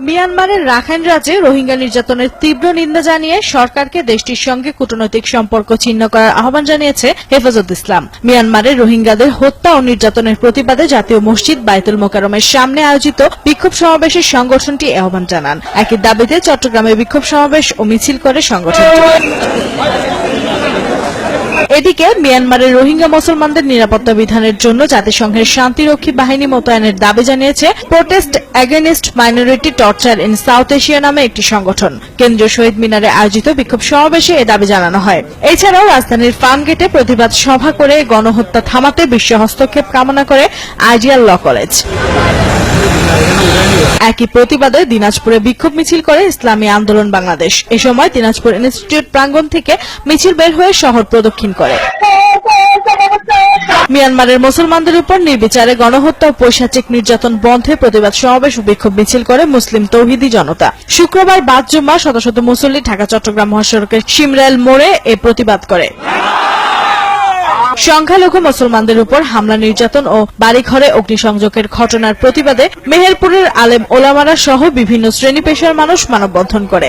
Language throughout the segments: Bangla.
মিয়ানমারের রাখাইন রাজ্যে রোহিঙ্গা নির্যাতনের তীব্র নিন্দা জানিয়ে সরকারকে দেশটির সঙ্গে কূটনৈতিক সম্পর্ক ছিন্ন করার আহ্বান জানিয়েছে হেফাজত ইসলাম। মিয়ানমারের রোহিঙ্গাদের হত্যা ও নির্যাতনের প্রতিবাদে জাতীয় মসজিদ বায়তুল মোকাররমের সামনে আয়োজিত বিক্ষোভ সমাবেশে সংগঠনটি আহ্বান জানান। একই দাবিতে চট্টগ্রামে বিক্ষোভ সমাবেশ ও মিছিল করে সংগঠনটি। এদিকে মিয়ানমারের রোহিঙ্গা মুসলমানদের নিরাপত্তা বিধানের জন্য জাতিসংঘের শান্তিরক্ষী বাহিনী মোতায়েনের দাবি জানিয়েছে protest against minority torture in south Asia নামে একটি সংগঠন। কেন্দ্রীয় শহীদ মিনারে আয়োজিত বিক্ষোভ সমাবেশে এ দাবি জানানো হয়। এছাড়াও রাজধানীর ফার্মগেটে প্রতিবাদ সভা করে গণহত্যা থামাতে বিশ্ব হস্তক্ষেপ কামনা করে আইডিয়াল ল কলেজ। একই প্রতিবাদে দিনাজপুরে বিক্ষোভ মিছিল করে ইসলামী আন্দোলন বাংলাদেশ। এ সময় দিনাজপুর ইনস্টিটিউট প্রাঙ্গণ থেকে মিছিল বের হয়ে শহর প্রদক্ষিণ করে। মিয়ানমারের মুসলমানদের উপর নির্বিচারে গণহত্যা ও পৈশাচিক নির্যাতন বন্ধে প্রতিবাদ সমাবেশ ও বিক্ষোভ মিছিল করে মুসলিম তৌহিদি জনতা। শুক্রবার বাদ জুম্মা শত শত মুসল্লি ঢাকা চট্টগ্রাম মহাসড়কের শিমরাইল মোড়ে এ প্রতিবাদ করে। সংখ্যালঘু মুসলমানদের উপর হামলা, নির্যাতন ও বাড়িঘরে অগ্নিসংযোগের ঘটনার প্রতিবাদে মেহেরপুরের আলেম ওলামারা সহ বিভিন্ন শ্রেণী পেশার মানুষ মানববন্ধন করে।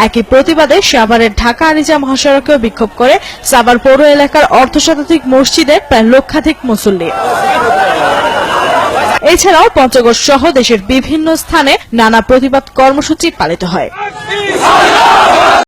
একই প্রতিবাদে সাভারের ঢাকা আরিচা মহাসড়কেও বিক্ষোভ করে সাভার পৌর এলাকার অর্ধশতাধিক মসজিদের প্রায় লক্ষাধিক মুসল্লি। এছাড়াও পঞ্চগড় সহ দেশের বিভিন্ন স্থানে নানা প্রতিবাদ কর্মসূচি পালিত হয়।